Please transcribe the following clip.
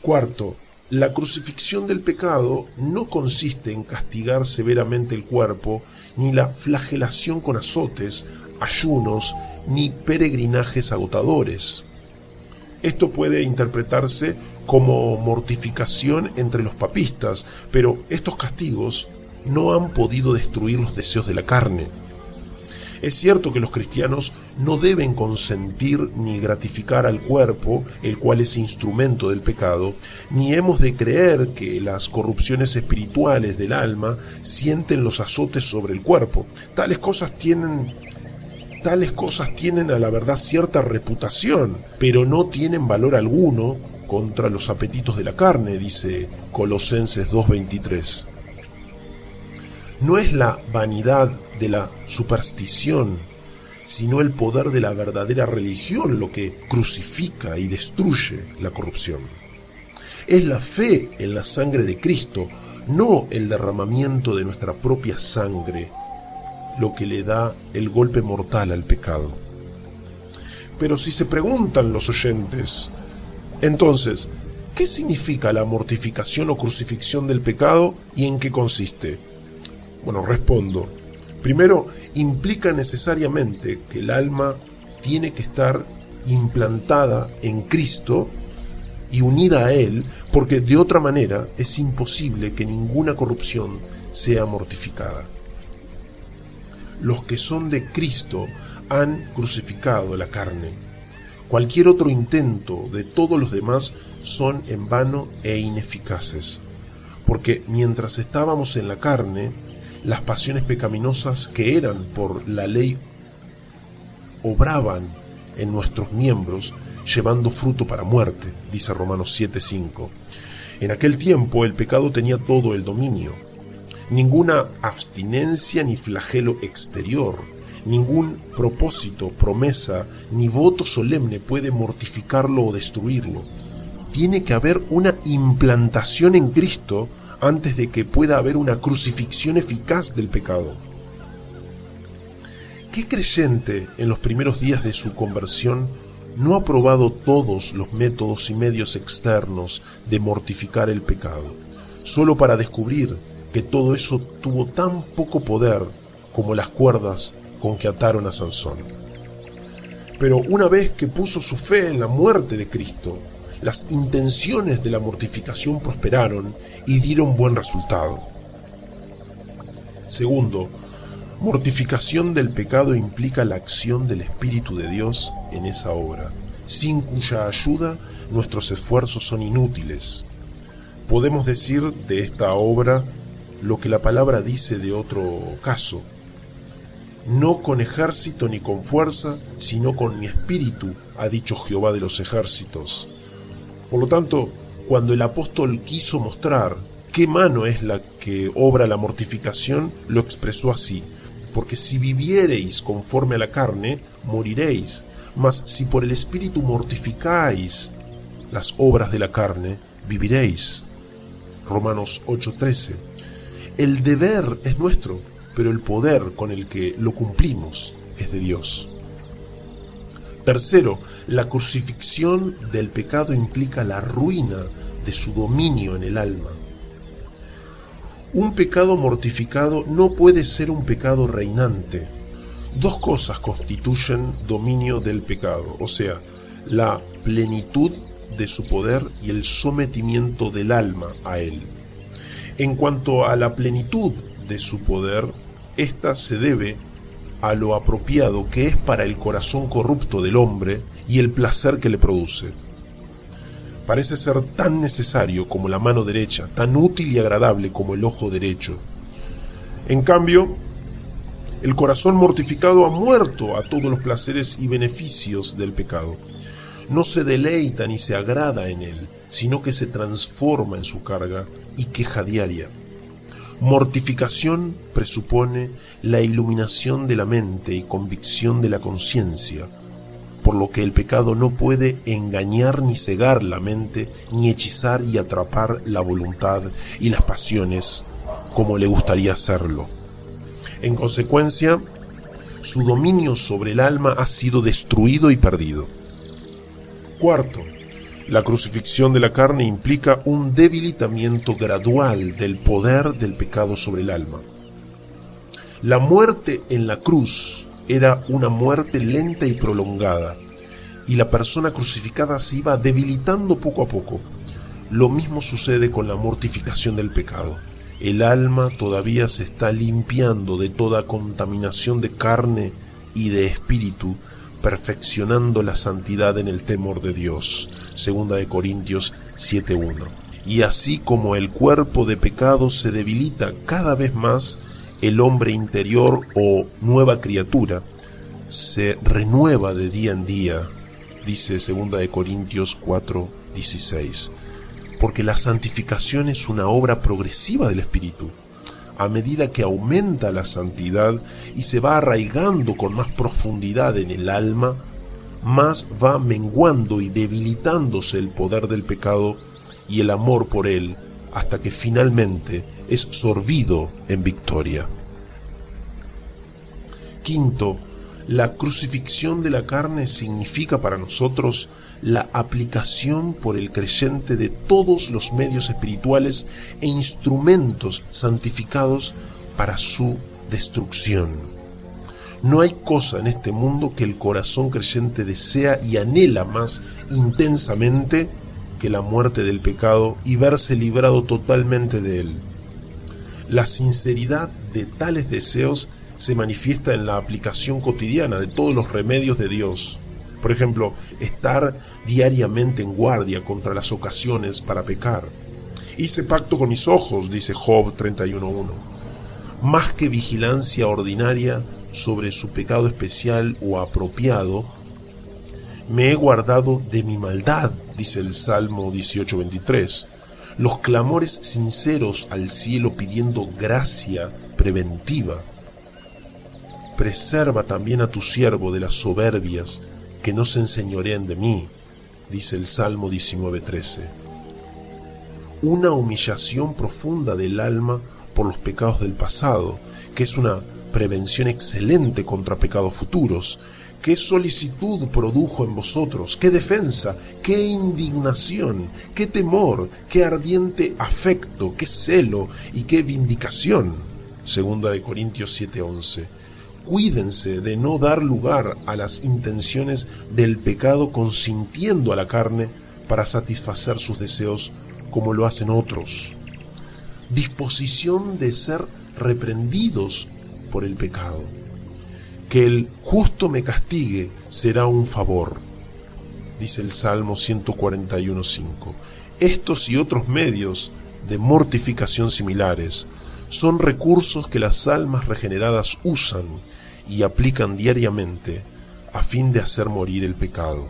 Cuarto, la crucifixión del pecado no consiste en castigar severamente el cuerpo, ni la flagelación con azotes, ayunos, ni peregrinajes agotadores. Esto puede interpretarse como mortificación entre los papistas, pero estos castigos no han podido destruir los deseos de la carne. Es cierto que los cristianos no deben consentir ni gratificar al cuerpo, el cual es instrumento del pecado, ni hemos de creer que las corrupciones espirituales del alma sienten los azotes sobre el cuerpo. Tales cosas tienen a la verdad cierta reputación, pero no tienen valor alguno contra los apetitos de la carne, dice Colosenses 2:23. No es la vanidad de la superstición, sino el poder de la verdadera religión lo que crucifica y destruye la corrupción. Es la fe en la sangre de Cristo, no el derramamiento de nuestra propia sangre, lo que le da el golpe mortal al pecado. Pero si se preguntan los oyentes, entonces, ¿qué significa la mortificación o crucifixión del pecado y en qué consiste? Bueno, respondo. Primero, implica necesariamente que el alma tiene que estar implantada en Cristo y unida a Él, porque de otra manera es imposible que ninguna corrupción sea mortificada. Los que son de Cristo han crucificado la carne. Cualquier otro intento de todos los demás son en vano e ineficaces, porque mientras estábamos en la carne, las pasiones pecaminosas que eran por la ley obraban en nuestros miembros, llevando fruto para muerte, dice Romanos 7:5. En aquel tiempo el pecado tenía todo el dominio. Ninguna abstinencia ni flagelo exterior, ningún propósito, promesa, ni voto solemne puede mortificarlo o destruirlo. Tiene que haber una implantación en Cristo antes de que pueda haber una crucifixión eficaz del pecado. ¿Qué creyente en los primeros días de su conversión no ha probado todos los métodos y medios externos de mortificar el pecado, solo para descubrir que todo eso tuvo tan poco poder como las cuerdas con que ataron a Sansón? Pero una vez que puso su fe en la muerte de Cristo, las intenciones de la mortificación prosperaron y dieron buen resultado. Segundo, mortificación del pecado implica la acción del Espíritu de Dios en esa obra, sin cuya ayuda nuestros esfuerzos son inútiles. Podemos decir de esta obra lo que la palabra dice de otro caso: no con ejército ni con fuerza, sino con mi espíritu, ha dicho Jehová de los ejércitos. Por lo tanto, cuando el apóstol quiso mostrar qué mano es la que obra la mortificación, lo expresó así: porque si viviereis conforme a la carne, moriréis, mas si por el espíritu mortificáis las obras de la carne, viviréis. Romanos 8:13. El deber es nuestro, pero el poder con el que lo cumplimos es de Dios. Tercero, la crucifixión del pecado implica la ruina de su dominio en el alma. Un pecado mortificado no puede ser un pecado reinante. Dos cosas constituyen dominio del pecado, o sea, la plenitud de su poder y el sometimiento del alma a él. En cuanto a la plenitud de su poder, esta se debe a lo apropiado que es para el corazón corrupto del hombre y el placer que le produce. Parece ser tan necesario como la mano derecha, tan útil y agradable como el ojo derecho. En cambio, el corazón mortificado ha muerto a todos los placeres y beneficios del pecado. No se deleita ni se agrada en él, sino que se transforma en su carga y queja diaria. Mortificación presupone la iluminación de la mente y convicción de la conciencia, por lo que el pecado no puede engañar ni cegar la mente, ni hechizar y atrapar la voluntad y las pasiones como le gustaría hacerlo. En consecuencia, su dominio sobre el alma ha sido destruido y perdido. Cuarto, La crucifixión de la carne implica un debilitamiento gradual del poder del pecado sobre el alma. La muerte en la cruz era una muerte lenta y prolongada, y la persona crucificada se iba debilitando poco a poco. Lo mismo sucede con la mortificación del pecado. El alma todavía se está limpiando de toda contaminación de carne y de espíritu, perfeccionando la santidad en el temor de Dios. 2 Corintios 7:1. Y así como el cuerpo de pecado se debilita cada vez más, el hombre interior o nueva criatura se renueva de día en día, dice 2 Corintios 4:16. Porque la santificación es una obra progresiva del Espíritu. A medida que aumenta la santidad y se va arraigando con más profundidad en el alma, más va menguando y debilitándose el poder del pecado y el amor por él, hasta que finalmente es sorbido en victoria. Quinto, la crucifixión de la carne significa para nosotros la aplicación por el creyente de todos los medios espirituales e instrumentos santificados para su destrucción. No hay cosa en este mundo que el corazón creyente desea y anhela más intensamente que la muerte del pecado y verse librado totalmente de él. La sinceridad de tales deseos se manifiesta en la aplicación cotidiana de todos los remedios de Dios. Por ejemplo, estar diariamente en guardia contra las ocasiones para pecar. Hice pacto con mis ojos, dice Job 31:1. Más que vigilancia ordinaria sobre su pecado especial o apropiado, me he guardado de mi maldad, dice el Salmo 18:23. Los clamores sinceros al cielo pidiendo gracia preventiva. Preserva también a tu siervo de las soberbias, que no se enseñoreen de mí, dice el Salmo 19:13. Una humillación profunda del alma por los pecados del pasado, que es una prevención excelente contra pecados futuros. ¿Qué solicitud produjo en vosotros? ¿Qué defensa? ¿Qué indignación? ¿Qué temor? ¿Qué ardiente afecto? ¿Qué celo? ¿Y qué vindicación? 2 Corintios 7:11. Cuídense de no dar lugar a las intenciones del pecado consintiendo a la carne para satisfacer sus deseos como lo hacen otros. Disposición de ser reprendidos por el pecado. Que el justo me castigue será un favor, dice el Salmo 141:5. Estos y otros medios de mortificación similares son recursos que las almas regeneradas usan y aplican diariamente a fin de hacer morir el pecado.